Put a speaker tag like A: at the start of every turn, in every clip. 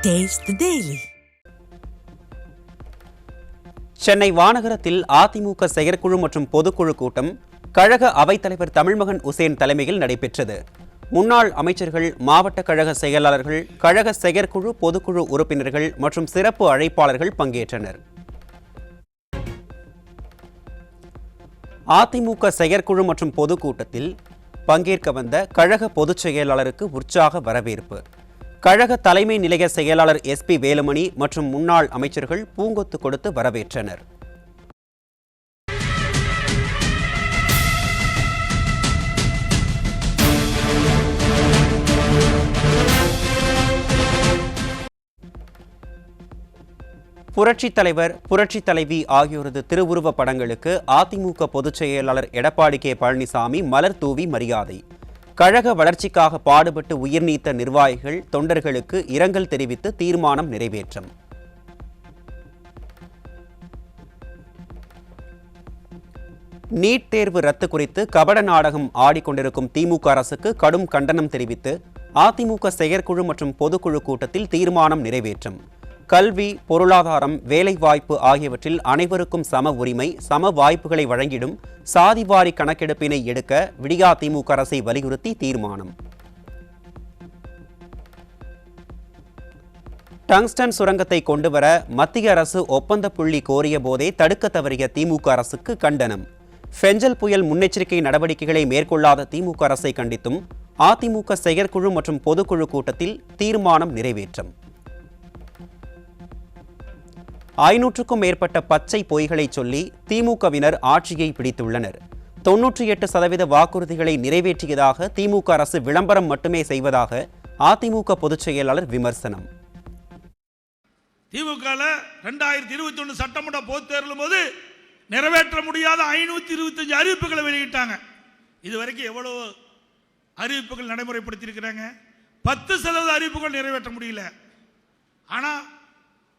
A: Taste the Daily.
B: Chennai வானகரத்தில் AIADMK செயற்குழு மற்றும் பொதுக்குழு கூட்டம் கழக அவைத்தலைவர் தமிழ்மகன் உசேன் தலைமையில் நடைபெற்றது. முன்னாள் அமைச்சர்கள், மாவட்ட கழக செயலாளர்கள், கழக செயற்குழு, பொதுக்குழு உறுப்பினர்கள் மற்றும் சிறப்பு அழைப்பாளர்கள் பங்கேற்றனர். அதிமுக செயற்குழு மற்றும் பொதுக்கூட்டத்தில் பங்கேற்க வந்த கழக பொதுச் செயலாளருக்கு உற்சாக வரவேற்பு. கழக தலைமை நிலைய செயலாளர் SP வேலுமணி மற்றும் முன்னாள் அமைச்சர்கள் பூங்கொத்து கொடுத்து வரவேற்றனர். புரட்சித் தலைவர், புரட்சித் தலைவி ஆகியோரது திருவுருவ படங்களுக்கு அதிமுக பொதுச் செயலாளர் எடப்பாடி K. பழனிசாமி மலர் தூவி மரியாதை. கழக வளர்ச்சிக்காக பாடுபட்டு உயிர் நீத்த நிர்வாகிகள், தொண்டர்களுக்கு இரங்கல் தெரிவித்து தீர்மானம் நிறைவேற்றம். நீட் தேர்வு ரத்து குறித்து கபட நாடகம் ஆடிக்கொண்டிருக்கும் திமுக அரசுக்கு கடும் கண்டனம் தெரிவித்து அதிமுக செயற்குழு மற்றும் பொதுக்குழு கூட்டத்தில் தீர்மானம் நிறைவேற்றம். கல்வி, பொருளாதாரம், வேலைவாய்ப்பு ஆகியவற்றில் அனைவருக்கும் சம உரிமை, சம வாய்ப்புகளை வழங்கிடும் சாதிவாரி கணக்கெடுப்பினை எடுக்க விடியா திமுக அரசை வலியுறுத்தி தீர்மானம். டங்ஸ்டன் சுரங்கத்தை கொண்டுவர மத்திய அரசு ஒப்பந்த புள்ளி கோரிய போதே தடுக்க தவறிய திமுக அரசுக்கு கண்டனம். ஃபெஞ்சல் புயல் முன்னெச்சரிக்கை நடவடிக்கைகளை மேற்கொள்ளாத திமுக அரசை கண்டித்தும் அதிமுக செயற்குழு மற்றும் பொதுக்குழு கூட்டத்தில் தீர்மானம் நிறைவேற்றம். 500க்கும் மேற்பட்ட பச்சை பொய்களை சொல்லி திமுகவினர் ஆட்சியை பிடித்துள்ளனர். 98% வாக்குறுதிகளை நிறைவேற்றியதாக திமுக அரசு விளம்பரம் மட்டுமே செய்வதாக அதிமுக பொதுச் செயலாளர் விமர்சனம்.
C: திமுக 2021 சட்டமன்ற பொதுத் தேர்தலும் போது நிறைவேற்ற முடியாத 525 அறிவிப்புகளை வெளியிட்டாங்க. இதுவரைக்கும் எவ்வளவு அறிவிப்புகள் நடைமுறைப்படுத்தியிருக்கிறாங்க? 10% அறிவிப்புகள் நிறைவேற்ற முடியல. ஆனால்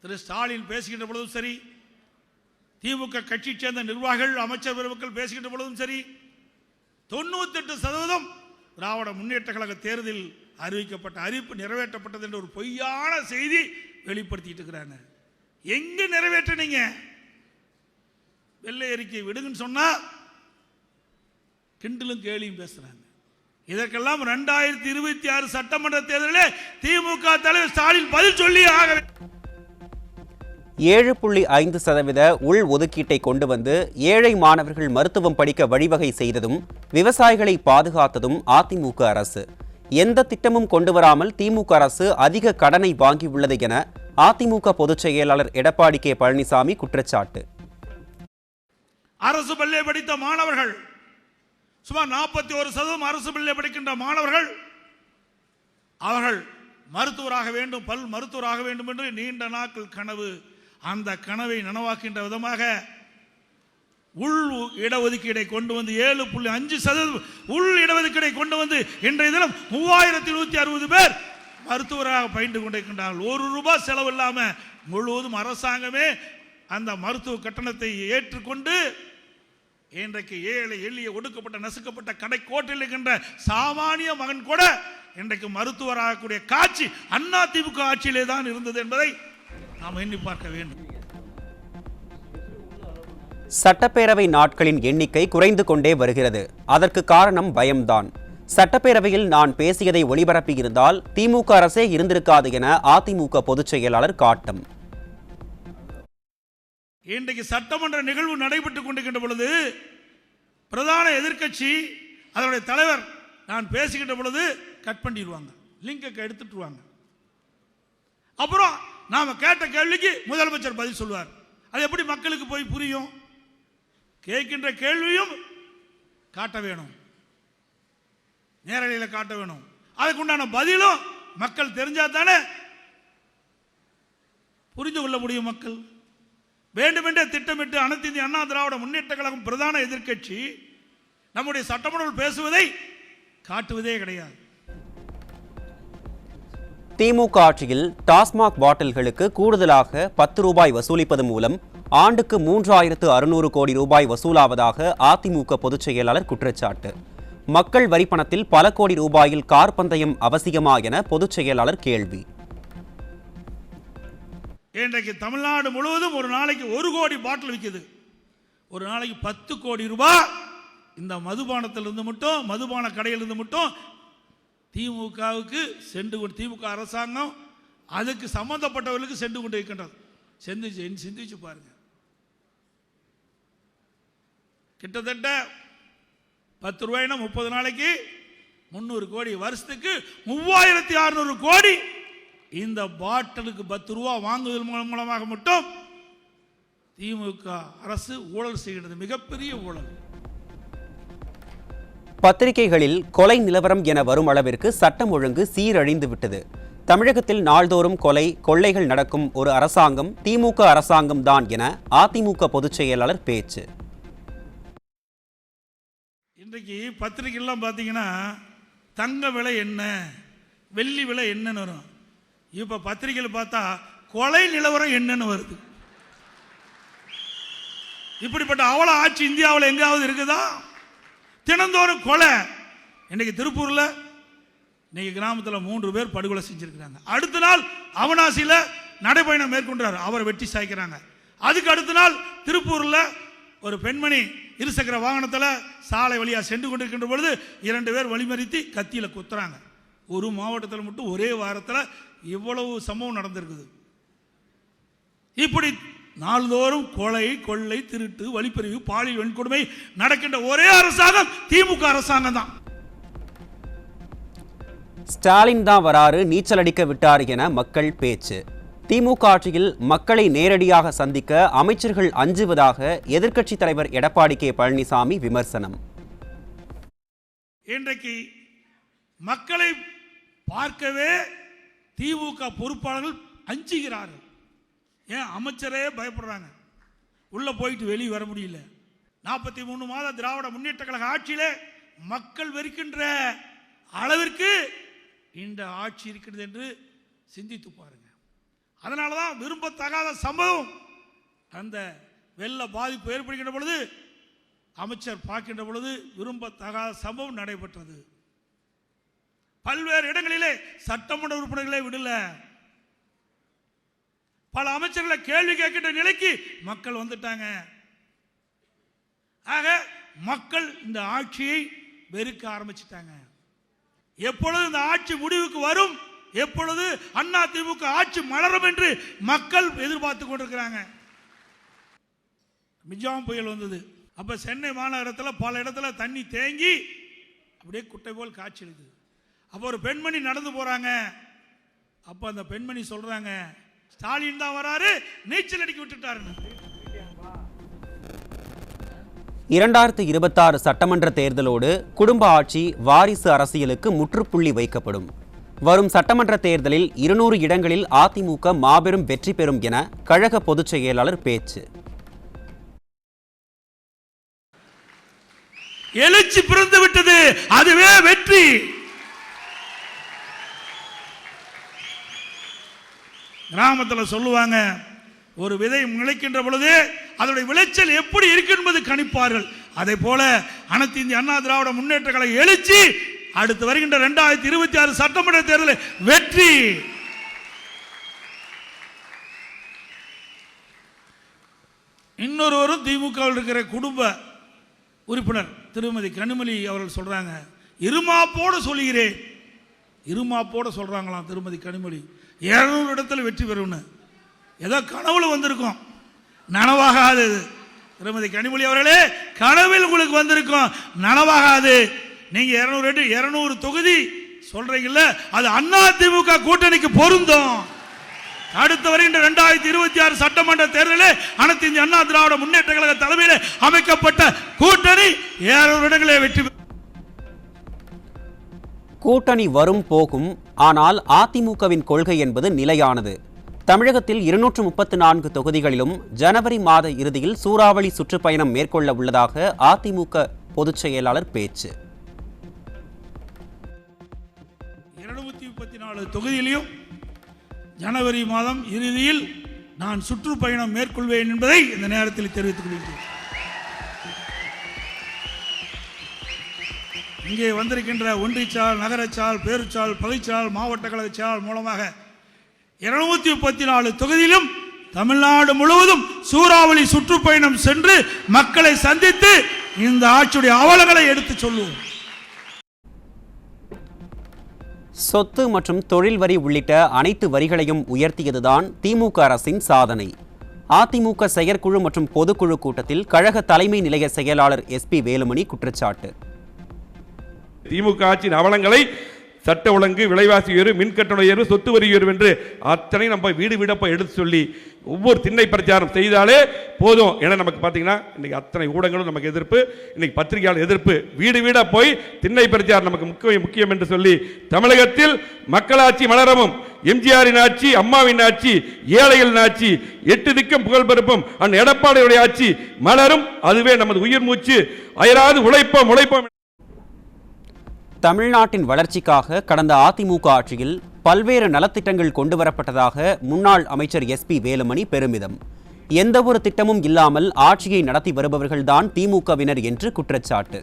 C: திரு ஸ்டாலின் பேசுகின்ற பொழுதும் சரி, திமுக கட்சி சேர்ந்த நிர்வாகிகள், அமைச்சர் பெருமக்கள் பேசுகின்ற பொழுதும் சரி, 98% திராவிட முன்னேற்ற கழக தேர்தலில் அறிவிக்கப்பட்ட அறிவிப்பு நிறைவேற்றப்பட்டது என்ற ஒரு பொய்யான செய்தி வெளிப்படுத்திட்டு இருக்கிறாங்க. எங்க நிறைவேற்றினீங்க? வெள்ளை அறிக்கை விடுங்கன்னு சொன்னா கிண்டலும் கேலியும் பேசுறாங்க. இதற்கெல்லாம் 2026 சட்டமன்ற தேர்தலில் திமுக தலைவர் ஸ்டாலின் பதில் சொல்லி ஆக.
B: 7.5% உள் ஒதுக்கீட்டை கொண்டு வந்து ஏழை மாணவர்கள் மருத்துவம் படிக்க வழிவகை செய்ததும், விவசாயிகளை பாதுகாத்ததும் அதிமுக அரசு. எந்த திட்டமும் கொண்டு வராமல் திமுக அரசு அதிக கடனை வாங்கியுள்ளது என அதிமுக பொதுச் செயலாளர் எடப்பாடி K. பழனிசாமி குற்றச்சாட்டு.
C: அரசு பள்ளியை படித்த மாணவர்கள் சுமார் 41% அரசு பள்ளியை படிக்கின்ற மாணவர்கள் அவர்கள் மருத்துவராக வேண்டும், பல் மருத்துவராக வேண்டும் என்று நீண்ட நாட்கள் கனவு. அந்த கனவை நனவாக்கின்ற விதமாக உள் இடஒதுக்கீடை கொண்டு வந்து 7.5% உள் இடஒதுக்கீடை கொண்டு வந்து இன்றைய தினம் 3160 பேர் மருத்துவராக பயின்று கொண்டிருக்கின்றார்கள். ₹1 செலவு இல்லாமல் முழுவதும் அரசாங்கமே அந்த மருத்துவ கட்டணத்தை ஏற்றுக்கொண்டு இன்றைக்கு ஏழை, எளிய, ஒடுக்கப்பட்ட, நசுக்கப்பட்ட கடை கோட்டில் இருக்கின்ற சாமானிய மகன் கூட இன்றைக்கு மருத்துவராகக்கூடிய காட்சி அதிமுக ஆட்சியிலே தான் இருந்தது என்பதை நாம் எண்ணி பார்க்க வேண்டும்.
B: சட்டப்பேரவை நாட்களின் எண்ணிக்கை குறைந்து கொண்டே வருகிறது. அதற்கு காரணம் பயம்தான். சட்டப்பேரவையில் நான் பேசியதை ஒளிபரப்பியிருந்தால் திமுக அரசே இருந்திருக்காது என அதிமுக பொதுச் செயலாளர் காட்டம்.
C: இன்றைக்கு சட்டமன்ற நிகழ்வு நடைபெற்றுக் கொண்டிருக்கின்ற பொழுது பிரதான எதிர்க்கட்சி அதனுடைய தலைவர் நான் பேசுகின்ற பொழுது கட் பண்ணிடுவாங்க, லிங்கை எடுத்துட்டுருவாங்க. அப்புறம் நாம கேட்ட கேள்விக்கு முதலமைச்சர் பதில் சொல்வார். அது எப்படி மக்களுக்கு போய் புரியும்? கேட்கின்ற கேள்வியும் காட்ட வேணும், நேரடியில் காட்ட வேணும். அதுக்குண்டான பதிலும் மக்கள் தெரிஞ்சா தானே புரிந்து கொள்ள முடியும். மக்கள் வேண்டுமென்றே திட்டமிட்டு அனைத்து இந்திய அண்ணா திராவிட முன்னேற்ற கழகம் பிரதான எதிர்க்கட்சி நம்முடைய சட்டமன்றத்தில் பேசுவதை காட்டுவதே கிடையாது.
B: திமுக ஆட்சியில் டாஸ்மாக் பாட்டில்களுக்கு கூடுதலாக ₹10 வசூலிப்பது மூலம் ஆண்டுக்கு 3600 கோடி ரூபாய் வசூலாவதாக அதிமுக பொதுச் செயலாளர் குற்றச்சாட்டு. மக்கள் வரிப்பணத்தில் பல கோடி ரூபாயில் கார் பந்தயம் அவசியமா என பொதுச் செயலாளர் கேள்வி.
C: இன்றைக்கு தமிழ்நாடு முழுவதும் ஒரு நாளைக்கு 1 கோடி பாட்டில் விற்குது. ஒரு நாளைக்கு 10 கோடி ரூபாய் இந்த மதுபானத்திலிருந்து மட்டும், மதுபான கடையிலிருந்து மட்டும் திமுகவுக்கு சென்று கொண்டு, திமுக அரசாங்கம் அதுக்கு சம்பந்தப்பட்டவர்களுக்கு சென்று கொண்டு இருக்கின்றது. சிந்திச்சு பாருங்க. கிட்டத்தட்ட 10 ரூபாய்னா 30 நாளைக்கு 300 கோடி, வருஷத்துக்கு 3600 கோடி இந்த பாட்டிலுக்கு 10 ரூபா வாங்குவதன் மூலமாக மட்டும் திமுக அரசு ஊழல் செய்கிறது. மிகப்பெரிய ஊழல்.
B: பத்திரிகைகளில் கொலை நிலவரம் என வரும் அளவிற்கு சட்டம் ஒழுங்கு சீரழிந்து விட்டது. தமிழகத்தில் நாள்தோறும் கொலை, கொள்ளைகள் நடக்கும் ஒரு அரசாங்கம் திமுக அரசாங்கம் தான் என அதிமுக பொதுச் செயலாளர் பேச்சு.
C: இன்றைக்கு பத்திரிகைலாம் பார்த்தீங்கன்னா தங்க விலை என்ன, வெள்ளி விலை என்னன்னு வரும். இப்போ பத்திரிகையில் பார்த்தா கொலை நிலவரம் என்னன்னு வருது. இப்படிப்பட்ட அவல ஆட்சி இந்தியாவில் எங்காவது இருக்குதா? தினந்தோறும் கொலை. இன்னைக்கு திருப்பூர்ல இன்னைக்கு கிராமத்தில் 3 பேர் படுகொலை செஞ்சிருக்கிறாங்க. அடுத்த நாள் அவனாசியில் நடைபயணம் மேற்கொண்டார், அவரை வெட்டி சாய்க்கிறாங்க. அதுக்கு அடுத்த நாள் திருப்பூர்ல ஒரு பெண்மணி இருசக்கர வாகனத்தில் சாலை வழியா சென்று கொண்டிருக்கின்ற பொழுது 2 பேர் வழிமறித்து கத்தியில குத்துறாங்க. ஒரு மாவட்டத்தில் மட்டும் ஒரே வாரத்தில் இவ்வளவு சம்பவம் நடந்திருக்குது. இப்படி நாள்தோறும் கொலை, கொள்ளை, திருட்டு, வழிப்பறிவு, பாலியல் வன்கொடுமை நடக்கின்ற ஒரே அரசாங்கம் திமுக அரசாங்கம் தான்.
B: ஸ்டாலின் தான் வராரு, நீச்சல் அடிக்க விட்டார் என மக்கள் பேச்சு. திமுக ஆட்சியில் மக்களை நேரடியாக சந்திக்க அமைச்சர்கள் அஞ்சுவதாக எதிர்க்கட்சித் தலைவர் எடப்பாடி கே பழனிசாமி விமர்சனம்.
C: இன்றைக்கு மக்களை பார்க்கவே திமுக பொறுப்பாளர்கள் அஞ்சுகிறார்கள். ஏன் அமைச்சரே பயப்படுறாங்க, உள்ள போயிட்டு வெளியே வர முடியல. 43 மாத திராவிட முன்னேற்ற கழக ஆட்சியிலே மக்கள் வெறுக்கின்ற அளவிற்கு இந்த ஆட்சி இருக்கிறது என்று சிந்தித்து பாருங்க. அதனாலதான் விரும்பத்தகாத சம்பவம், அந்த வெள்ள பாதிப்பு ஏற்படுகின்ற பொழுது அமைச்சர் பார்க்கின்ற பொழுது விரும்பத்தகாத சம்பவம் நடைபெற்றது. பல்வேறு இடங்களிலே சட்டமன்ற உறுப்பினர்களே விடல, பல அமைச்சர்களை கேள்வி கேட்கின்ற நிலைக்கு மக்கள் வந்துட்டாங்க. ஆக மக்கள் இந்த ஆட்சியை வெறுக்க ஆரம்பிச்சிட்டாங்க. எப்பொழுது இந்த ஆட்சி முடிவுக்கு வரும், எப்பொழுது அண்ணா திமுக ஆட்சி மலரும் என்று மக்கள் எதிர்பார்த்து கொண்டிருக்கிறாங்க. மிஜாம் புயல் வந்தது. அப்ப சென்னை மாநகரத்தில் பல இடத்துல தண்ணி தேங்கி அப்படியே குட்டை போல் காய்ச்சலுது. அப்போ ஒரு பெண்மணி நடந்து போறாங்க. அப்ப அந்த பெண்மணி சொல்றாங்க, ஸ்டாலின் தான் வராரு, நீச்சல் அடிக்க விட்டுட்டாருன்னு.
B: 2026 சட்டமன்ற தேர்தலோடு குடும்ப ஆட்சி, வாரிசு அரசியலுக்கு முற்றுப்புள்ளி வைக்கப்படும். வரும் சட்டமன்ற தேர்தலில் 200 இடங்களில் அதிமுக மாபெரும் வெற்றி பெறும் என கழக பொதுச் செயலாளர் பேச்சு.
C: எழுச்சி பிறந்து விட்டது, அதுவே வெற்றி. கிராமத்தில் சொல்லுவாங்க, ஒரு விதை முளைக்கின்ற பொழுது அதனுடைய விளைச்சல் எப்படி இருக்கு என்பது கணிப்பார்கள். அதே போல அனைத்து இந்திய அண்ணா திராவிட முன்னேற்ற கழக எழுச்சி அடுத்து வருகின்ற 2026 சட்டமன்ற தேர்தலில் வெற்றி. இன்னொருவரும் திமுக இருக்கிற குடும்ப உறுப்பினர் திருமதி கனிமொழி அவர்கள் சொல்றாங்க, இருமாப்போடு சொல்கிறேன், இருமாப்போட சொல்றாங்களாம் திருமதி கனிமொழி, 200 இடத்துல வெற்றி பெறும்னு. ஏதோ கனவுல வந்திருக்கும், நனவாகாது. திருமதி கனிமொழி அவர்களே, கனவில் உங்களுக்கு வந்திருக்கும், நனவாகாது. நீங்க 200 தொகுதி சொல்றீங்கல்ல, அது அண்ணா திமுக கூட்டணிக்கு பொருந்தும். அடுத்து வருகின்ற 2026 சட்டமன்ற தேர்தலில் அனைத்து இந்திய அண்ணா திராவிட முன்னேற்ற கழக தலைமையில் அமைக்கப்பட்ட கூட்டணி 200 இடங்களே வெற்றி.
B: கூட்டணி வரும் போகும், ஆனால் அதிமுகவின் கொள்கை என்பது நிலையானது. தமிழகத்தில் 234 தொகுதிகளிலும் ஜனவரி மாத இறுதியில் சூறாவளி சுற்றுப்பயணம் மேற்கொள்ள உள்ளதாக அதிமுக பொதுச் செயலாளர் பேச்சு.
C: 234 தொகுதியிலும் ஜனவரி மாதம் இறுதியில் நான் சுற்றுப்பயணம் மேற்கொள்வேன் என்பதை இந்த நேரத்தில் தெரிவித்துக் கொள்கிறேன். இங்கே வந்திருக்கின்ற ஒன்றிச்சால், நகரச்சால், பேருச்சால், பகுதிச்சால், மாவட்ட கழகச்சால் மூலமாக 234 தொகுதியிலும் தமிழ்நாடு முழுவதும் சூறாவளி சுற்றுப்பயணம் சென்று மக்களை சந்தித்து இந்த ஆட்சியுடைய அவலங்களை எடுத்து சொல்லுவோம்.
B: சொத்து மற்றும் தொழில் வரி உள்ளிட்ட அனைத்து வரிகளையும் உயர்த்தியதுதான் திமுக அரசின் சாதனை. அதிமுக செயற்குழு மற்றும் பொதுக்குழு கூட்டத்தில் கழக தலைமை நிலைய செயலாளர் SP வேலுமணி குற்றச்சாட்டு.
A: திமுக ஆட்சியின் அவலங்களை சட்ட ஒழுங்கு, விலைவாசி உயர்வு, மின்கட்டண உயர்வு, சொத்து வரி உயர்வு என்று அத்தனை நம்ம வீடு வீடப்ப எடுத்து சொல்லி ஒவ்வொரு திண்ணை பிரச்சாரம் செய்தாலே போதும். ஏன்னா நமக்கு பார்த்தீங்கன்னா இன்னைக்கு அத்தனை ஊடகங்களும் நமக்கு எதிர்ப்பு, இன்னைக்கு பத்திரிகையாளர் எதிர்ப்பு, வீடு வீடா போய் திண்ணை பிரச்சாரம் நமக்கு முக்கியம் என்று சொல்லி தமிழகத்தில் மக்களாட்சி மலரவும், எம்ஜிஆரின் ஆட்சி, அம்மாவின் ஆட்சி, ஏழைகளின் ஆட்சி, 8 திக்கும் புகழ் பெருப்பும் அண்ணன் எடப்பாடியுடைய ஆட்சி மலரும். அதுவே நமது உயிர் மூச்சு. அயராது உழைப்போம்.
B: தமிழ்நாட்டின் வளர்ச்சிக்காக கடந்த அதிமுக ஆட்சியில் பல்வேறு நலத்திட்டங்கள் கொண்டுவரப்பட்டதாக முன்னாள் அமைச்சர் SP வேலுமணி பெருமிதம். எந்த ஒரு திட்டமும் இல்லாமல் ஆட்சியை நடத்தி வருபவர்கள்தான் திமுகவினர் என்று குற்றச்சாட்டு.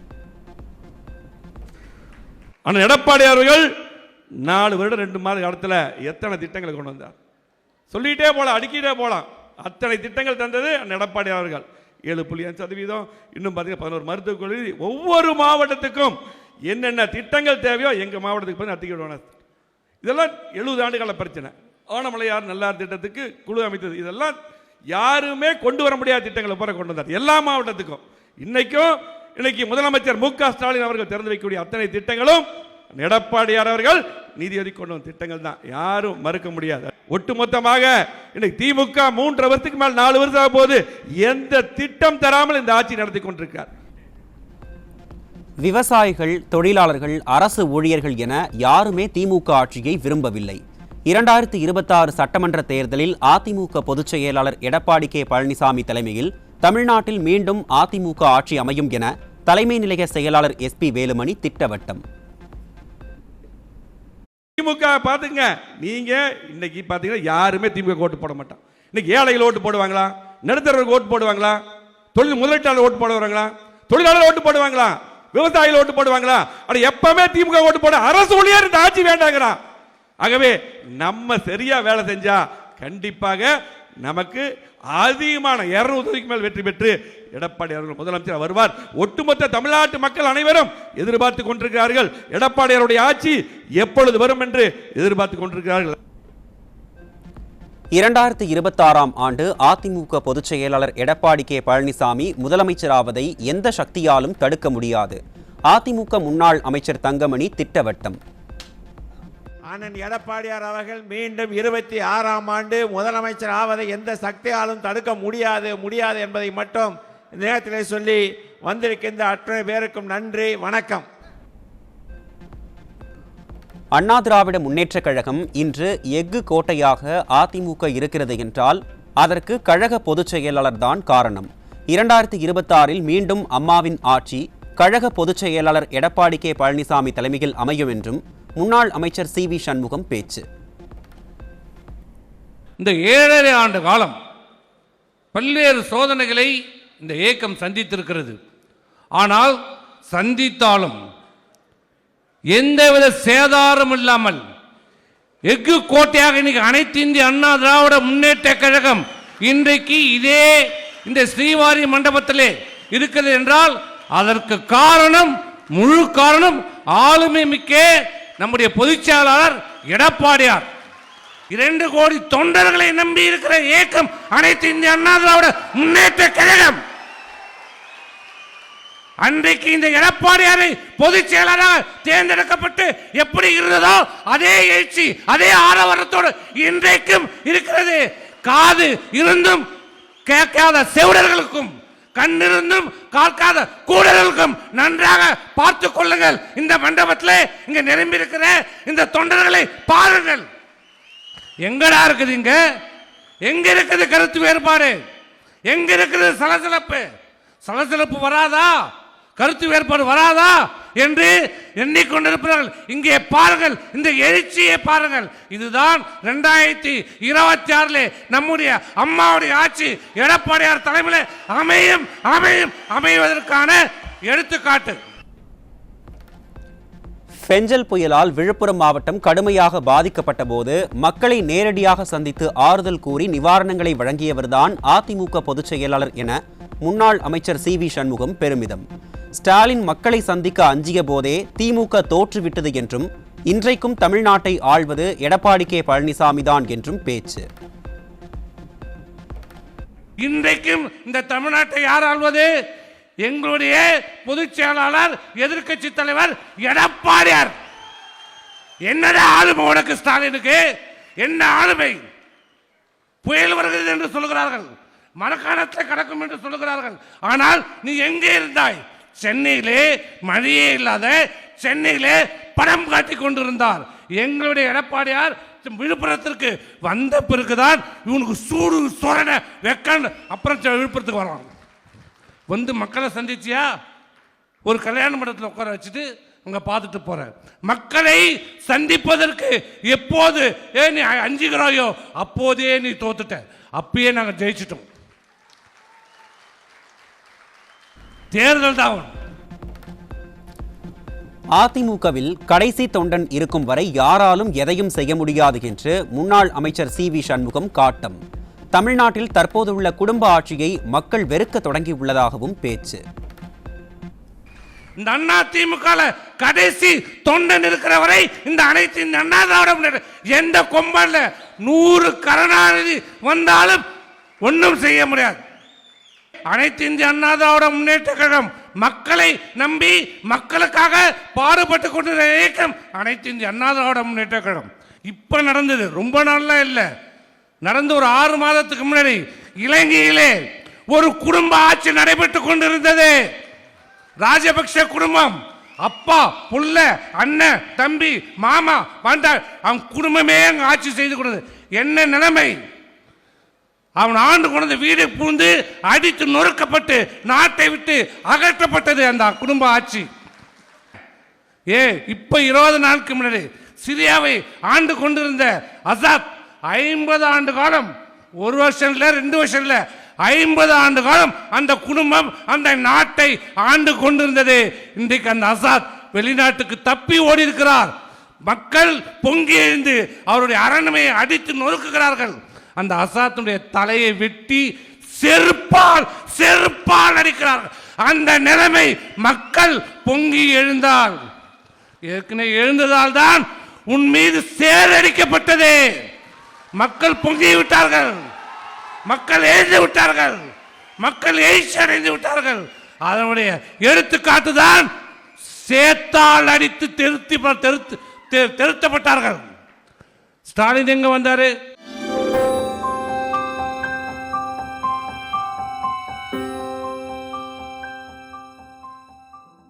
A: அண்ணன் எடப்பாடி அவர்கள் 4 வருடம் 2 மாத காலத்தில் எத்தனை திட்டங்களை கொண்டு வந்தார் சொல்லிட்டே போலாம், அடுக்கிட்டே போலாம். அத்தனை திட்டங்கள் தந்தது அண்ணன் எடப்பாடி அவர்கள். 7.5%, இன்னும் பார்த்தீங்கன்னா 11 மருத்துவக் கல்லூரி. ஒவ்வொரு மாவட்டத்துக்கும் என்னென்ன திட்டங்கள் தேவையோ எங்க மாவட்டத்துக்கு நடத்திக்கிடுவாங்க. இதெல்லாம் 70 ஆண்டுகால பிரச்சனை. ஆனமலையார் நல்லார் திட்டத்துக்கு குழு அமைத்தது. இதெல்லாம் யாருமே கொண்டு வர முடியாத திட்டங்களை பூரா கொண்டு வந்தார் எல்லா மாவட்டத்துக்கும். இன்னைக்கு முதலமைச்சர் MK ஸ்டாலின் அவர்கள் திறந்து வைக்கக்கூடிய அத்தனை திட்டங்களும் எடப்பாடியார் அவர்கள் நிதி ஒதுக்கி கொண்டு வந்த திட்டங்கள் தான், யாரும் மறுக்க முடியாது. ஒட்டுமொத்தமாக இன்னைக்கு திமுக 3 வருஷத்துக்கு மேல் 4 வருஷம் ஆக போது எந்த திட்டம் தராமல் இந்த ஆட்சி நடத்தி கொண்டிருக்கிறார்.
B: விவசாயிகள், தொழிலாளர்கள், அரசு ஊழியர்கள் என யாருமே திமுக ஆட்சியை விரும்பவில்லை. 2026 சட்டமன்ற தேர்தலில் அதிமுக பொதுச் செயலாளர் எடப்பாடி K பழனிசாமி தலைமையில் தமிழ்நாட்டில் மீண்டும் அதிமுக ஆட்சி அமையும் என தலைமை நிலைய செயலாளர் SP வேலுமணி திட்டவட்டம்.
A: திமுக பாத்துங்க, நீங்க இன்னைக்கு பாத்தீங்கன்னா யாருமே திமுக ஓட்டு போட மாட்டான். இன்னைக்கு ஏழைகள் ஓட்டு போடுவாங்களா? நடுத்தரவர்கள் ஓட்டு போடுவாங்களா? தொழில் முதலீட்டாளர் ஓட்டு போடுவாங்களா? தொழிலாளர் ஓட்டு போடுவாங்களா? விவசாயிகள் ஓட்டு போடுவாங்களா? எப்பவுமே திமுக ஓட்டு போட அரசு ஊழியர் இந்த ஆட்சி வேண்டாங்கிறான். ஆகவே நம்ம சரியா வேலை செஞ்சா கண்டிப்பாக நமக்கு அதிகமான 200 மேல் வெற்றி பெற்று எடப்பாடி அவர்கள் முதலமைச்சர் வருவார். ஒட்டுமொத்த தமிழ்நாட்டு மக்கள் அனைவரும் எதிர்பார்த்து கொண்டிருக்கிறார்கள். எடப்பாடி அவருடைய ஆட்சி எப்பொழுது வரும் என்று எதிர்பார்த்து கொண்டிருக்கிறார்கள்.
B: 2026ஆம் ஆண்டு அதிமுக பொதுச் செயலாளர் எடப்பாடி K பழனிசாமி முதலமைச்சராவதை எந்த சக்தியாலும் தடுக்க முடியாது. அதிமுக முன்னாள் அமைச்சர் தங்கமணி திட்டவட்டம்.
D: அண்ணன் எடப்பாடியார் அவர்கள் மீண்டும் 26ஆம் ஆண்டு முதலமைச்சர் ஆவதை எந்த சக்தியாலும் தடுக்க முடியாது என்பதை மட்டும் இந்த நேரத்தில் சொல்லி வந்திருக்கின்ற அத்தனை பேருக்கும் நன்றி, வணக்கம்.
B: அண்ணா திராவிட முன்னேற்றக் கழகம் இன்று எஃகு கோட்டையாக அதிமுக இருக்கிறது என்றால் அதற்கு கழக பொதுச் செயலாளர் தான் காரணம். 2026இல் மீண்டும் அம்மாவின் ஆட்சி கழக பொதுச் செயலாளர் எடப்பாடி K பழனிசாமி தலைமையில் அமையும் என்றும் முன்னாள் அமைச்சர் CV சண்முகம் பேச்சு.
E: இந்த 7.5 ஆண்டு காலம் பல்வேறு சோதனைகளை இந்த இயக்கம் சந்தித்திருக்கிறது. ஆனால் சந்தித்தாலும் எந்தவித சேதாரம் இல்லாமல் எஃகு கோட்டையாக இன்னைக்கு அனைத்து இந்திய அண்ணா திராவிட முன்னேற்ற கழகம் இன்றைக்கு இதே இந்த ஸ்ரீவாரி மண்டபத்திலே இருக்கிறது என்றால் அதற்கு காரணம், முழு காரணம் ஆளுமை மிக்க நம்முடைய பொதுச் செயலாளர் எடப்பாடியார். 2 கோடி தொண்டர்களை நம்பி இருக்கிற இயக்கம் அனைத்து இந்திய அண்ணா திராவிட முன்னேற்ற கழகம். அன்றைக்கு இந்த எடப்பாடியாரை பொதுச் செயலாளராக தேர்ந்தெடுக்கப்பட்டு எப்படி இருந்ததோ அதே எழுச்சி, அதே ஆரவாரத்தோடு இன்றைக்கும் இருக்கிறது. காது இருந்தும் கேட்காத செவிடர்களுக்கும், கண்ணிருந்தும் காக்காத கூடர்களுக்கும் நன்றாக பார்த்து கொள்ளுங்கள். இந்த மண்டபத்தில் இங்க நிரம்பி இருக்கிற இந்த தொண்டர்களை பாருங்கள். எங்கடா இருக்குது இங்க? எங்க இருக்குது கருத்து வேறுபாடு? எங்க இருக்குது சலசலப்பு வராதா? கருத்து வேறுபாடு வராதா என்று எண்ணிக்கொண்டிருப்பார்கள். இங்கே பாருங்கள், இந்த எழுச்சியை பாருங்கள். இதுதான் 2026 நம்முடைய அம்மாவுடைய ஆட்சி எடப்பாடியார் தலைமையில் அமைவதற்கான எடுத்துக்காட்டு.
B: பெஞ்சல் புயலால் விழுப்புரம் மாவட்டம் கடுமையாக பாதிக்கப்பட்ட போது மக்களை நேரடியாக சந்தித்து ஆறுதல் கூறி நிவாரணங்களை வழங்கியவர்தான் அதிமுக பொதுச் செயலாளர் என முன்னாள் அமைச்சர் சி.வி. சண்முகம் பெருமிதம். ஸ்டாலின் மக்களை சந்திக்க அஞ்சிய போதே திமுக தோற்றுவிட்டது என்றும் இன்றைக்கும் தமிழ்நாட்டை ஆள்வது எடப்பாடி கே. பழனிசாமி தான் என்றும் பேச்சு.
E: இன்றைக்கும் இந்த தமிழ்நாட்டை யார் ஆள்வது? எங்களுடைய பொதுச் செயலாளர் எதிர்க்கட்சி தலைவர் எடப்பாடியார். என்னடா ஆளுமை உனக்கு ஸ்டாலினுக்கு? என்ன ஆளுமை? புயல் வருகிறது என்று சொல்லுகிறார்கள், மரக்காணத்தை கடக்கும் என்று சொல்லுகிறார்கள். ஆனால் நீ எங்கே இருந்தாய்? சென்னையிலே மழையே இல்லாத சென்னையிலே படம் காட்டிக் கொண்டிருந்தார். எங்களுடைய எடப்பாடியார் விழுப்புரத்திற்கு வந்த பிறகுதான் இவனுக்கு சூடு சொரண வெக்க அப்புறம் விழுப்புரத்துக்கு வராங்க. வந்து மக்களை சந்திச்சியா? ஒரு கல்யாண மண்டபத்தில் உட்கார வச்சுட்டு அங்க பார்த்துட்டு போற. மக்களை சந்திப்பதற்கு எப்போது நீ அஞ்சுகிறாயோ அப்போதே நீ தோத்துட்ட. அப்பயே நாங்கள் ஜெயிச்சிட்டோம். தேர்தல் தான்.
B: அதிமுகவில் கடைசி தொண்டன் இருக்கும் வரை யாராலும் எதையும் செய்ய முடியாது என்று முன்னாள் அமைச்சர் சி.வி. சண்முகம் காட்டம். தமிழ்நாட்டில் தற்போதுள்ள குடும்ப ஆட்சியை மக்கள் வெறுக்க தொடங்கியுள்ளதாகவும் பேச்சு.
E: இந்த அண்ணா திமுக கடைசி தொண்டன் இருக்கிற வரை இந்த அனைத்து இந்த அண்ணா திராவிட எந்த கொம்பல்ல 100 கருணாநிதி வந்தாலும் ஒன்றும் செய்ய முடியாது. அனைத்து இந்திய அண்ணா திராவிட முன்னேற்ற கழகம் மக்களை நம்பி மக்களுக்காக பாடுபட்டு கொண்டிருந்த இயக்கம் அனைத்து இந்திய அண்ணா திராவிட முன்னேற்ற கழகம். இப்ப நடந்தது ரொம்ப நாளா இல்லை, நடந்த ஒரு 6 மாதத்துக்கு முன்னாடி இலங்கையிலே ஒரு குடும்ப ஆட்சி நடைபெற்றுக் கொண்டிருந்தது. ராஜபக்ஷ குடும்பம், அப்பா புள்ள அண்ணன் தம்பி மாமா வந்தார், அவன் குடும்பமே அங்க ஆட்சி செய்து கொண்டது. என்ன நிலைமை? அவன் ஆண்டு கொண்டு வீடு பூந்து அடித்து நொறுக்கப்பட்டு நாட்டை விட்டு அகற்றப்பட்டது அந்த குடும்ப ஆட்சி. இப்ப 20 நாளுக்கு முன்னாடி சிரியாவை ஆண்டு கொண்டிருந்த அசாத் 50 ஆண்டு காலம், 1 வருஷம் இல்ல 2 வருஷம் இல்ல 50 ஆண்டு காலம் அந்த குடும்பம் அந்த நாட்டை ஆண்டு கொண்டிருந்தது. இன்றைக்கு அந்த அசாத் வெளிநாட்டுக்கு தப்பி ஓடி இருக்கிறார். மக்கள் பொங்கி எழுந்து அவருடைய அரண்மையை அடித்து நொறுக்குகிறார்கள். அந்த அசாத்துடைய தலையை வெட்டி செருப்பால் அடிக்கிறார்கள். அந்த நிலைமை மக்கள் பொங்கி எழுந்தால், ஏற்கனவே எழுந்ததால் தான் உன் மீது சேரடிக்கப்பட்டது. மக்கள் பொங்கி விட்டார்கள், மக்கள் எழுந்து விட்டார்கள், மக்கள் எழுச்சி அடைந்து விட்டார்கள். அதனுடைய எடுத்துக்காட்டுதான் சேத்தால் அடித்து திருத்தப்பட்டார்கள். ஸ்டாலின் எங்க வந்தாரு?